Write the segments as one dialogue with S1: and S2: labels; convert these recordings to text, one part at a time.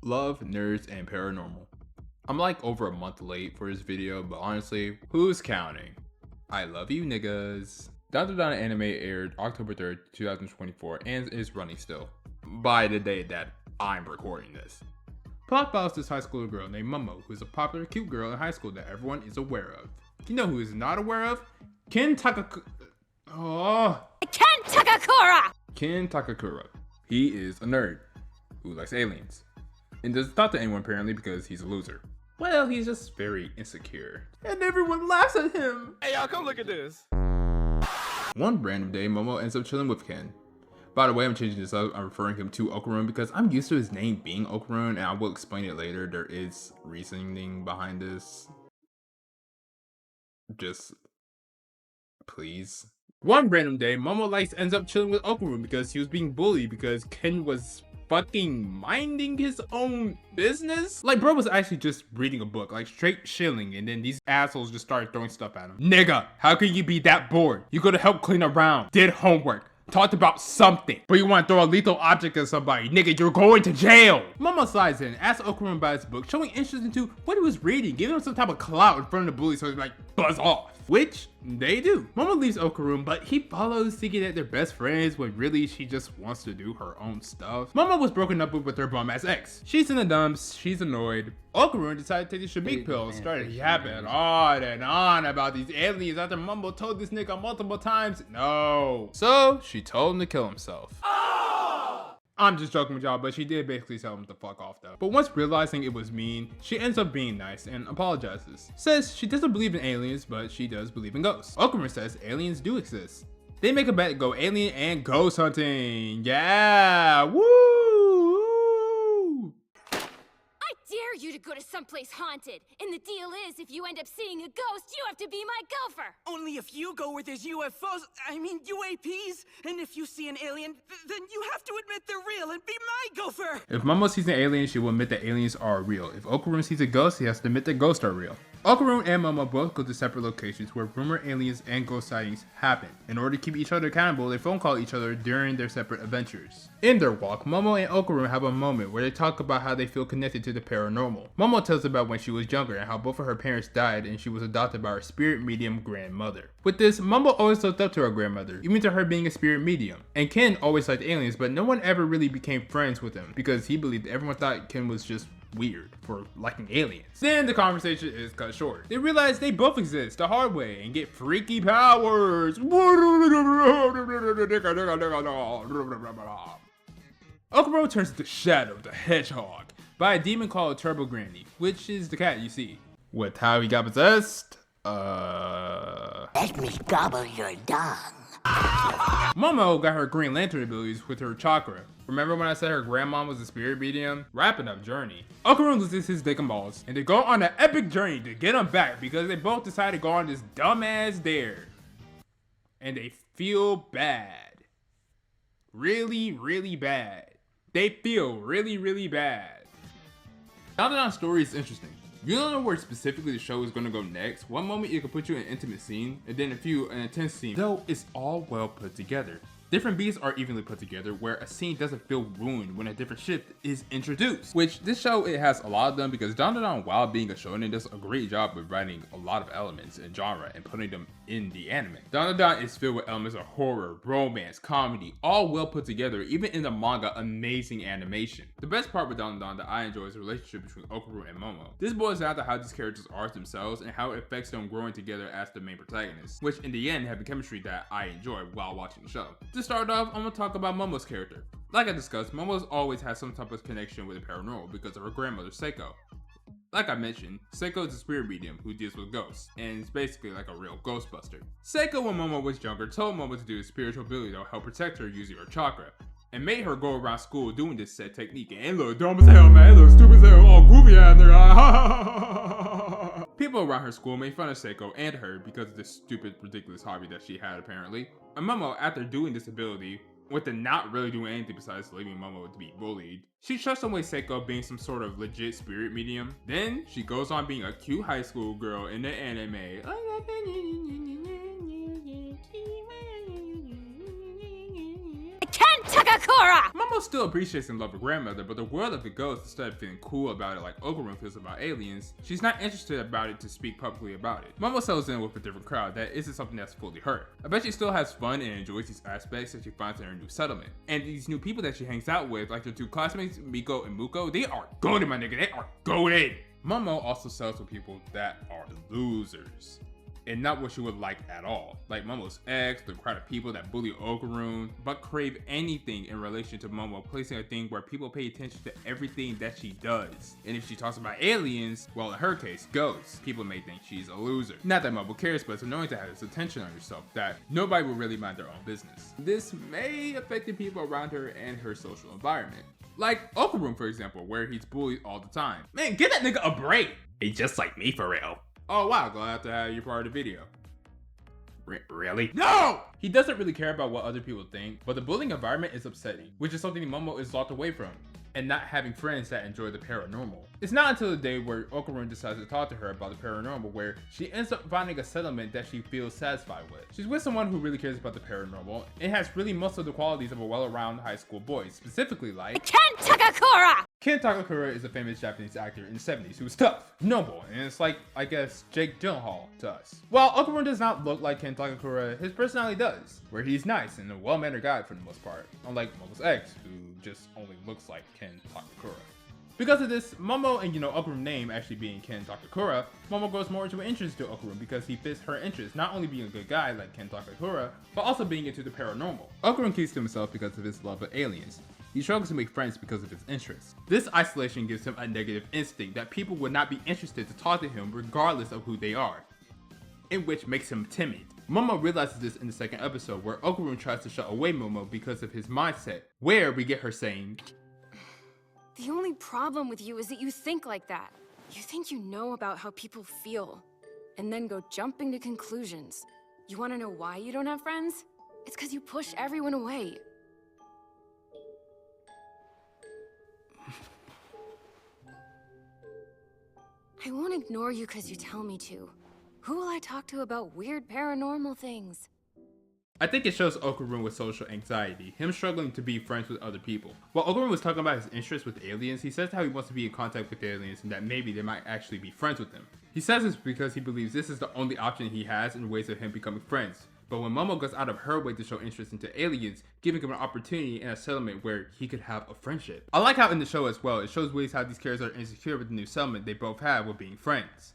S1: Love, nerds, and paranormal. I'm like over a month late for this video, but honestly, who's counting? I love you niggas. Dandadan anime aired October 3rd, 2024 and is running still, by the day that I'm recording this. Plot follows this high school girl named Momo, who is a popular cute girl in high school that everyone is aware of. You know who is not aware of? Ken Takakura. Ken Takakura. He is a nerd who likes aliens and doesn't talk to anyone apparently because he's a loser. Well, he's just very insecure. And everyone laughs at him.
S2: Hey y'all, come look at this.
S1: One random day, Momo ends up chilling with Ken. By the way, I'm changing this up. I'm referring him to Okarun because I'm used to his name being Okarun, and I will explain it later. There is reasoning behind this. Just please. One random day, Momo ends up chilling with Okarun because he was being bullied because Ken was fucking minding his own business. Like, bro was actually just reading a book, like straight chilling, and then these assholes just started throwing stuff at him. Nigga, how can you be that bored? You go to help clean around, did homework, talked about something, but you want to throw a lethal object at somebody. Nigga, you're going to jail. Momo slides in, asks Okarun about his book, showing interest into what he was reading, giving him some type of clout in front of the bully so he's like, buzz off. Which they do. Momo leaves Okarun, but he follows thinking that they're best friends when really she just wants to do her own stuff. Momo was broken up with her bum ass ex. She's in the dumps, she's annoyed. Okarun decided to take the Shamik pill and started yapping on and on about these aliens after Momo told this nigga multiple times no. So she told him to kill himself. I'm just joking with y'all, but she did basically tell him to fuck off though. But once realizing it was mean, she ends up being nice and apologizes. Says she doesn't believe in aliens, but she does believe in ghosts. Okarun says aliens do exist. They make a bet to go alien and ghost hunting. Yeah, woo!
S3: Dare you to go to someplace haunted, and the deal is if you end up seeing a ghost, you have to be my gopher.
S2: Only if you go where there's UFOs, UAPs, and if you see an alien, then you have to admit they're real and be my gopher.
S1: If Momo sees an alien, she will admit that aliens are real. If Okarun sees a ghost, he has to admit that ghosts are real. Okarun and Momo both go to separate locations where rumored aliens and ghost sightings happen. In order to keep each other accountable, they phone call each other during their separate adventures. In their walk, Momo and Okarun have a moment where they talk about how they feel connected to the paranormal. Momo tells about when she was younger and how both of her parents died and she was adopted by her spirit medium grandmother. With this, Momo always looked up to her grandmother, even to her being a spirit medium. And Ken always liked aliens, but no one ever really became friends with him because he believed everyone thought Ken was just weird for liking aliens. Then the conversation is cut short. They realize they both exist the hard way and get freaky powers. Okarun turns into Shadow the Hedgehog by a demon called Turbo Granny, which is the cat you see. With how he got possessed,
S4: Let me gobble your dung.
S1: Momo got her Green Lantern abilities with her chakra. Remember when I said her grandma was a spirit medium? Wrapping up journey. Okarun loses his dick and balls, and they go on an epic journey to get him back because they both decide to go on this dumbass dare. And they feel bad. Really, really bad. They feel really, really bad. Dandadan's story is interesting. You don't know where specifically the show is going to go next. One moment it can put you in an intimate scene, and then an intense scene. Though it's all well put together. Different beats are evenly put together where a scene doesn't feel ruined when a different shift is introduced. Which this show, it has a lot of them because Dandadan, while being a shonen, does a great job with writing a lot of elements and genre and putting them in the anime. Dandadan is filled with elements of horror, romance, comedy, all well put together. Even in the manga, amazing animation. The best part with Dandadan that I enjoy is the relationship between Okarun and Momo. This boils down to how these characters are themselves and how it affects them growing together as the main protagonists, which in the end have the chemistry that I enjoy while watching the show. To start off, I'm gonna talk about Momo's character. Like I discussed, Momo's always had some type of connection with the paranormal because of her grandmother, Seiko. Like I mentioned, Seiko is a spirit medium who deals with ghosts, and is basically like a real ghostbuster. Seiko, when Momo was younger, told Momo to do a spiritual ability that will help protect her using her chakra, and made her go around school doing this said technique. And it looked dumb as hell, man. It looked stupid as hell, all goofy out there. People around her school made fun of Seiko and her because of this stupid, ridiculous hobby that she had apparently. And Momo, after doing this ability, with the not really doing anything besides leaving Momo to be bullied, she trusts away Seiko being some sort of legit spirit medium. Then she goes on being a cute high school girl in the anime.
S3: Ken Takakura!
S1: Momo still appreciates and loves her grandmother, but the world of the ghost, instead of feeling cool about it like Okarun feels about aliens, she's not interested about it to speak publicly about it. Momo settles in with a different crowd that isn't something that's fully her. I bet she still has fun and enjoys these aspects that she finds in her new settlement. And these new people that she hangs out with, like her two classmates, Miko and Muko, they are goated, my nigga, they are goated! Momo also sells with people that are losers. And not what she would like at all. Like Momo's ex, the crowd of people that bully Okarun, but crave anything in relation to Momo, placing a thing where people pay attention to everything that she does. And if she talks about aliens, well in her case, ghosts, people may think she's a loser. Not that Momo cares, but it's annoying to have this attention on yourself that nobody will really mind their own business. This may affect the people around her and her social environment. Like Okarun, for example, where he's bullied all the time. Man, give that nigga a break! He's just like me for real. Oh wow, glad to have you part of the video. Really? No! He doesn't really care about what other people think, but the bullying environment is upsetting, which is something Momo is locked away from, and not having friends that enjoy the paranormal. It's not until the day where Okarun decides to talk to her about the paranormal where she ends up finding a settlement that she feels satisfied with. She's with someone who really cares about the paranormal and has really most of the qualities of a well-rounded high school boy, specifically like
S3: Ken Takakura!
S1: Ken Takakura is a famous Japanese actor in the 70s who's tough, noble, and it's like, I guess, Jake Gyllenhaal to us. While Okarun does not look like Ken Takakura, his personality does, where he's nice and a well-mannered guy for the most part, unlike Momo's ex, who just only looks like Ken Takakura. Because of this, Momo and Okarun's name actually being Ken Takakura, Momo grows more into an interest to Okarun because he fits her interest, not only being a good guy like Ken Takakura, but also being into the paranormal. Okarun keeps to himself because of his love of aliens. He struggles to make friends because of his interests. This isolation gives him a negative instinct that people would not be interested to talk to him regardless of who they are, in which makes him timid. Momo realizes this in the second episode where Okarun tries to shut away Momo because of his mindset, where we get her saying,
S3: The only problem with you is that you think like that. You think you know about how people feel, and then go jumping to conclusions. You want to know why you don't have friends? It's because you push everyone away. I won't ignore you because you tell me to. Who will I talk to about weird paranormal things?
S1: I think it shows Okarun with social anxiety, him struggling to be friends with other people. While Okarun was talking about his interest with aliens, he says how he wants to be in contact with aliens and that maybe they might actually be friends with him. He says this because he believes this is the only option he has in ways of him becoming friends. But when Momo goes out of her way to show interest into aliens, giving him an opportunity in a settlement where he could have a friendship. I like how in the show as well, it shows ways how these characters are insecure with the new settlement they both have with being friends.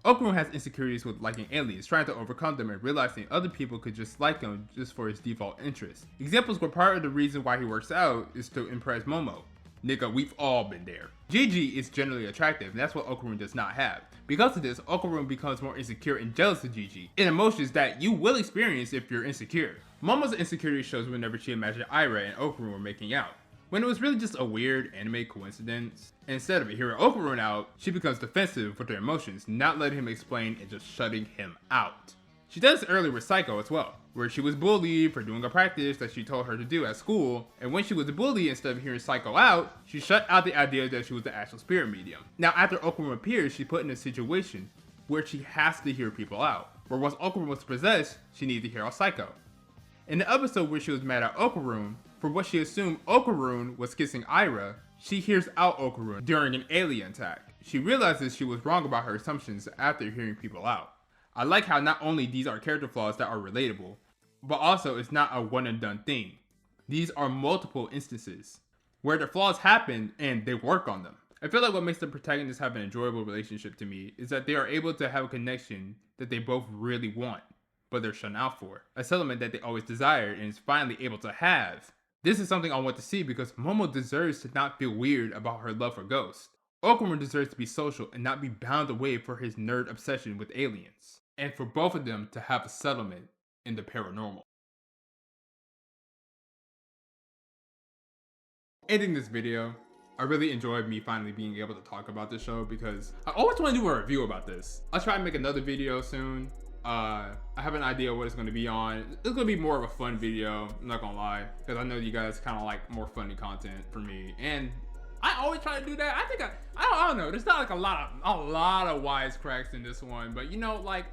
S1: Okarun has insecurities with liking aliens, trying to overcome them and realizing other people could just like him just for his default interest. Examples where part of the reason why he works out is to impress Momo. Nigga, we've all been there. Gigi is generally attractive, and that's what Okarun does not have. Because of this, Okarun becomes more insecure and jealous of Gigi, in emotions that you will experience if you're insecure. Momo's insecurity shows whenever she imagined Ira and Okarun were making out, when it was really just a weird anime coincidence. Instead of hearing Okarun out, she becomes defensive with her emotions, not letting him explain and just shutting him out. She does this earlier with Psycho as well, where she was bullied for doing a practice that she told her to do at school, and when she was bullied, instead of hearing Psycho out, she shut out the idea that she was the actual spirit medium. Now after Okarun appears, she's put in a situation where she has to hear people out, where once Okarun was possessed, she needed to hear out Psycho. In the episode where she was mad at Okarun, for what she assumed Okarun was kissing Ira, she hears out Okarun during an alien attack. She realizes she was wrong about her assumptions after hearing people out. I like how not only these are character flaws that are relatable, but also it's not a one and done thing. These are multiple instances where the flaws happen and they work on them. I feel like what makes the protagonists have an enjoyable relationship to me is that they are able to have a connection that they both really want, but they're shut out for. A settlement that they always desired and is finally able to have. This is something I want to see because Momo deserves to not feel weird about her love for ghosts. Okarun deserves to be social and not be bound away for his nerd obsession with aliens. And for both of them to have a settlement in the paranormal. Ending this video, I really enjoyed me finally being able to talk about this show because I always want to do a review about this. I'll try and make another video soon. I have an idea what it's going to be on. It's going to be more of a fun video, I'm not going to lie, because I know you guys kind of like more funny content for me, and I always try to do that. I think I don't know. There's not like a lot of wisecracks in this one, but like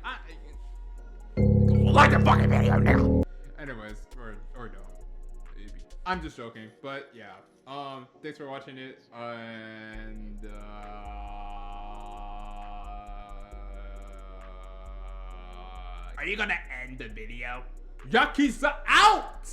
S1: like the fucking video now. Anyways, or don't. baby. I'm just joking, but yeah. Thanks for watching it, and
S5: Are you gonna end the video?
S1: Yakuza out!